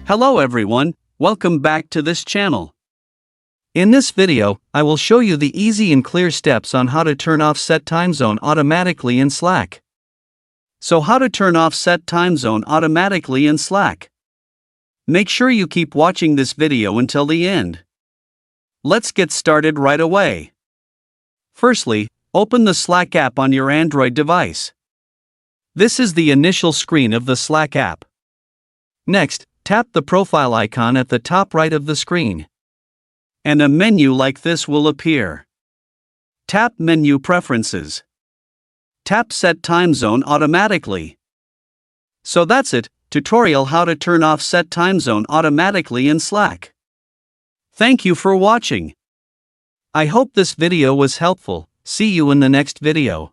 Hello everyone, welcome back to this channel. In this video, I will show you the easy and clear steps on how to turn off Set Time Zone automatically in Slack. So how to turn off Set Time Zone automatically in Slack? Make sure you keep watching this video until the end. Let's get started right away. Firstly, open the Slack app on your Android device. This is the initial screen of the Slack app. Next, tap the profile icon at the top right of the screen. And a menu like this will appear. Tap Menu Preferences. Tap Set Time Zone automatically. So that's it, tutorial how to turn off Set Time Zone automatically in Slack. Thank you for watching. I hope this video was helpful. See you in the next video.